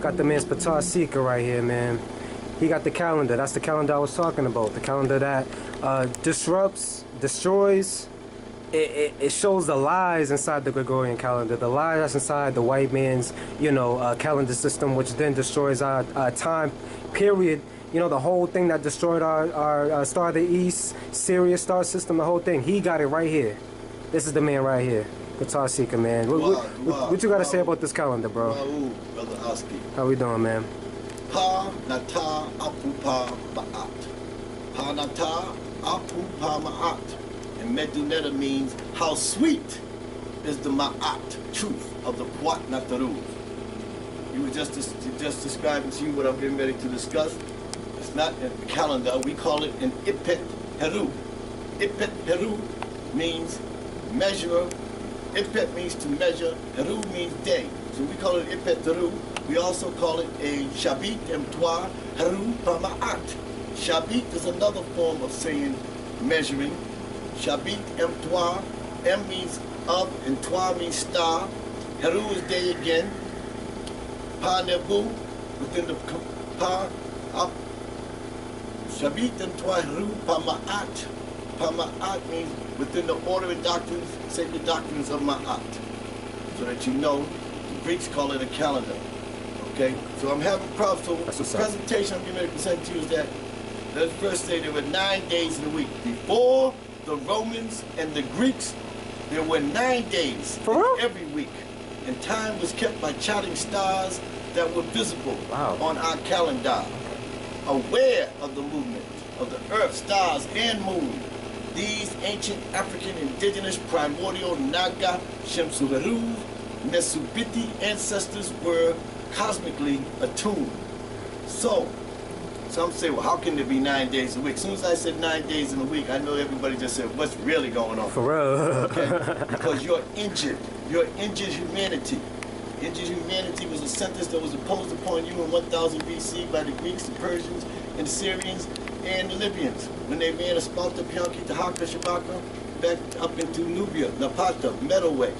Got the man's Patar Seeker right here, man. He got the calendar. That's the calendar I was talking about. The calendar that disrupts, destroys. It shows the lies inside the Gregorian calendar, the lies that's inside the white man's, calendar system, which then destroys our time period. You know, the whole thing that destroyed our Star of the East, Sirius star system, the whole thing. He got it right here. This is the man right here, Patar Seeker, man. What you got to say about this calendar, bro? Brother Oski. How we doing, man? Pa nata apu pa ma'at. Pa nata apu pa ma'at. And Meduneta means how sweet is the ma'at, truth of the Puat Nataru. You were just describing to you what I'm getting ready to discuss. It's not a calendar. We call it an Ipet Heru. Ipet Heru means measure. Ipet means to measure. Heru means day. So we call it Ipet Heru. We also call it a Shabit Mtwa Heru Pama'at. Shabit is another form of saying measuring. Shabit Mtwa. M means up and Twa means star. Heru is day again. Pa Nebu within the Pa up. Shabit and Twahiru Pama'at. Pama'at means within the order and doctrines, sacred doctrines of Ma'at. So that you know, the Greeks call it a calendar. Okay? So I'm having problems. So the presentation I'm getting ready to present to you is that, let's first say there were 9 days in a week. Before the Romans and the Greeks, there were 9 days every week. And time was kept by charting stars that were visible on our calendar. Aware of the movement of the earth, stars, and moon. These ancient African indigenous primordial Naga, Shemsuheru, Mesubiti ancestors were cosmically attuned. So some say, well, how can there be 9 days a week? As soon as I said 9 days in a week, I know everybody just said, what's really going on? For real. Okay? Because you're injured. You're injured humanity. Injured humanity was a sentence that was imposed upon you in 1000 BC by the Greeks, the Persians, and the Syrians, and the Libyans when they ran Esparta, Pianki, Tahaka, Shabaka, back up into Nubia, Napata, Meadoway.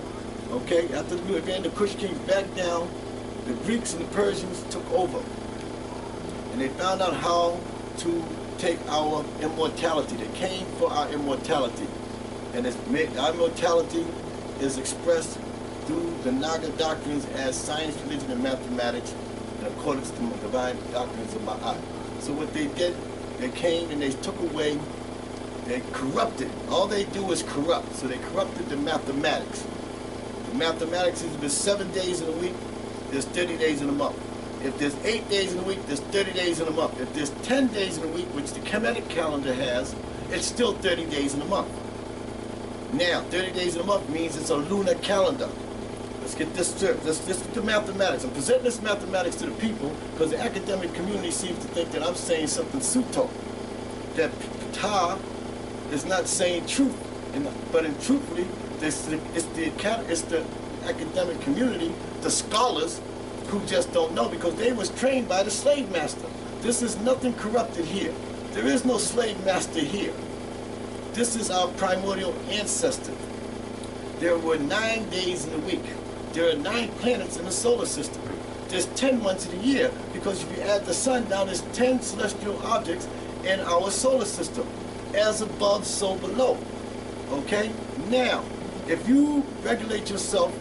Okay, after the ran the Kush kings back down, the Greeks and the Persians took over. And they found out how to take our immortality. They came for our immortality. And our immortality is expressed through the Naga doctrines as science, religion, and mathematics in accordance to the divine doctrines of Ma'at. So what they did, they came and they took away, they corrupted. All they do is corrupt. So they corrupted the mathematics. The mathematics is if there's 7 days in a week, there's 30 days in a month. If there's 8 days in a week, there's 30 days in a month. If there's 10 days in a week, which the Khemetic calendar has, it's still 30 days in a month. Now, 30 days in a month means it's a lunar calendar. Let's get this straight. This is the mathematics. I'm presenting this mathematics to the people because the academic community seems to think that I'm saying something pseudo. That Ptah is not saying truth. But truthfully, it's the academic community, the scholars, who just don't know because they was trained by the slave master. This is nothing corrupted here. There is no slave master here. This is our primordial ancestor. There were 9 days in a week. There are 9 planets in the solar system. There's 10 months in a year because if you add the sun down, there's 10 celestial objects in our solar system. As above, so below. Okay? Now, if you regulate yourself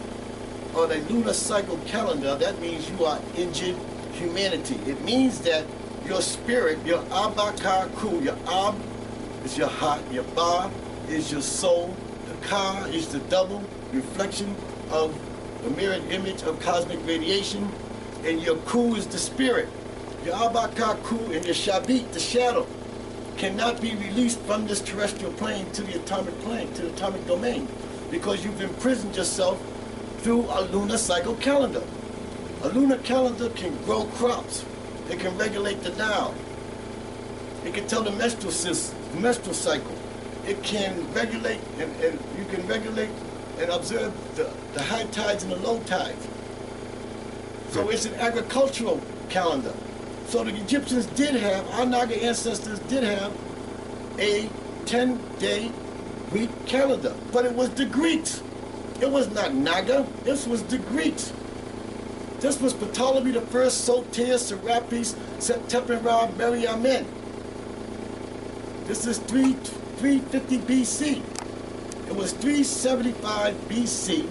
on a lunar cycle calendar, that means you are injured humanity. It means that your spirit, your Abakaku, your Ab is your heart, your Ba is your soul, the Ka is the double reflection of the mirrored image of cosmic radiation, and your Ku is the spirit. Your Abakaku and your Shabit, the shadow, cannot be released from this terrestrial plane to the atomic plane, to the atomic domain, because you've imprisoned yourself through a lunar cycle calendar. A lunar calendar can grow crops. It can regulate the Nile. It can tell the menstrual cycle. It can regulate, and you can regulate and observe the high tides and the low tides. So it's an agricultural calendar. So the Egyptians did have, our Naga ancestors did have a 10-day week calendar, but it was the Greeks. It was not Naga, this was the Greeks. This was Ptolemy I, Soter, Serapis, September, Mary Amen. This is 350 BC. It was 375 BC,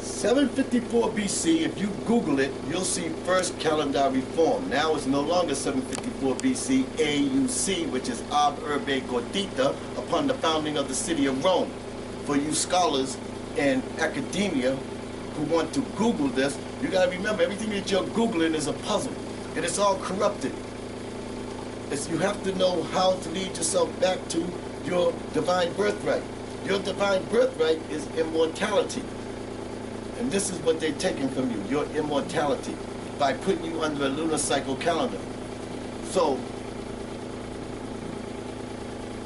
754 BC. If you Google it, you'll see first calendar reform. Now it's no longer 754 BC AUC, which is Ab Urbe Gordita, upon the founding of the city of Rome. For you scholars and academia who want to Google this, you got to remember everything that you're Googling is a puzzle, and it's all corrupted. You have to know how to lead yourself back to your divine birthright. Your divine birthright is immortality. And this is what they're taking from you, your immortality, by putting you under a lunar cycle calendar. So,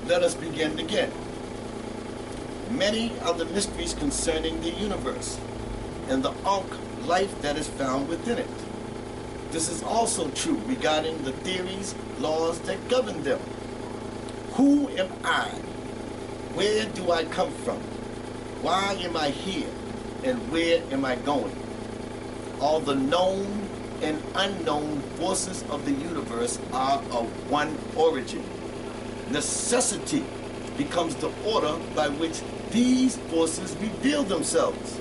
let us begin again. Many are the mysteries concerning the universe and the Ankh life that is found within it. This is also true regarding the theories, laws that govern them. Who am I? Where do I come from? Why am I here? And where am I going? All the known and unknown forces of the universe are of one origin. Necessity becomes the order by which these forces reveal themselves.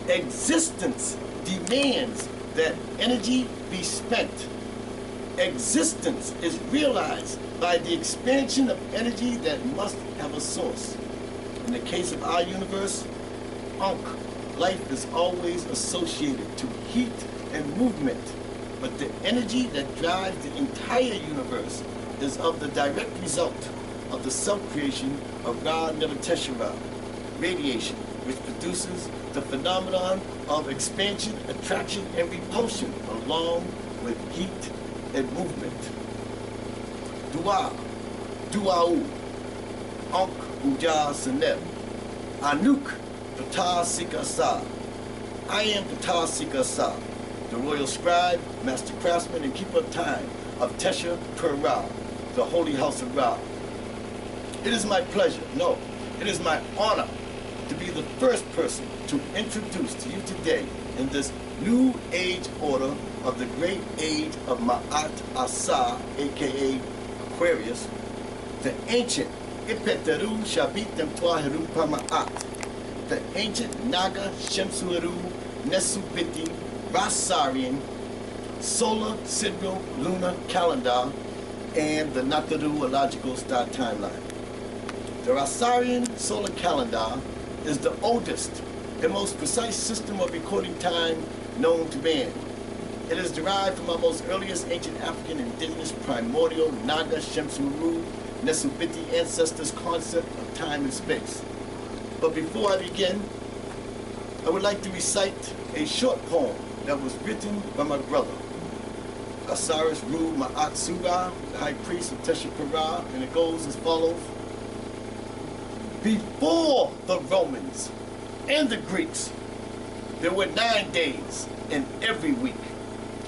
Existence demands that energy be spent. Existence is realized by the expansion of energy that must have a source. In the case of our universe, Ankh life is always associated to heat and movement, but the energy that drives the entire universe is of the direct result of the self-creation of Ra Nevateshera, radiation, which produces the phenomenon of expansion, attraction, and repulsion, along with heat and movement. Dua, Duau, Ankh Uja Seneb, Anuk Ptah Sika Sa. I am Ptah Sika Sa, the royal scribe, master craftsman, and keeper of time of Tesha Per Ra, the holy house of Ra. It is my pleasure, no, it is my honor to be the first person to introduce to you today in this new age order of the great age of Ma'at Asa, aka Aquarius, the ancient Ipeteru Shabitem Twaheru Pama'at, the ancient Naga Shemsueru Nesubiti Rasarian solar signal lunar calendar, and the Nataru star timeline. The Rasarian solar calendar is the oldest and most precise system of recording time known to man. It is derived from our most earliest ancient African indigenous primordial Naga Shemsuru Nesubiti ancestors' concept of time and space. But before I begin, I would like to recite a short poem that was written by my brother, Osiris Ru Ma'at Suga, the high priest of Tesha Per Ra, and it goes as follows. Before the Romans and the Greeks, there were 9 days in every week,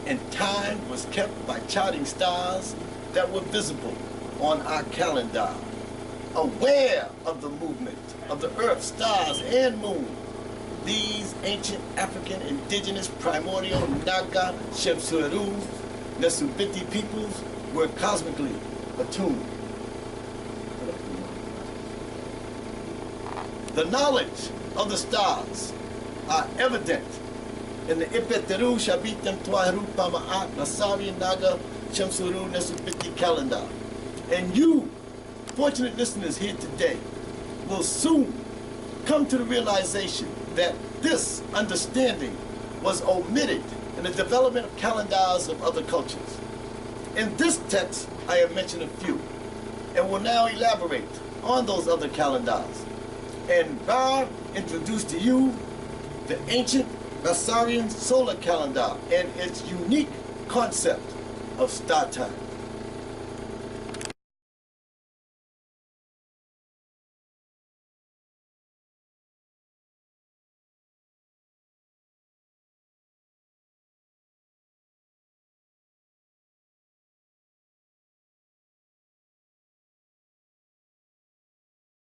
and time was kept by charting stars that were visible on our calendar. Aware of the movement of the earth, stars, and moon, these ancient African indigenous primordial Naga Shemsueru Nesubiti peoples were cosmically attuned. The knowledge of the stars are evident in the Ipeteru Shabitem Twaheru Pama'at Nasari Naga Shemsuru Nesubiti calendar. And you, fortunate listeners here today, will soon come to the realization that this understanding was omitted in the development of calendars of other cultures. In this text, I have mentioned a few, and will now elaborate on those other calendars. And Ra introduced to you the ancient Rasarian solar calendar and its unique concept of star time.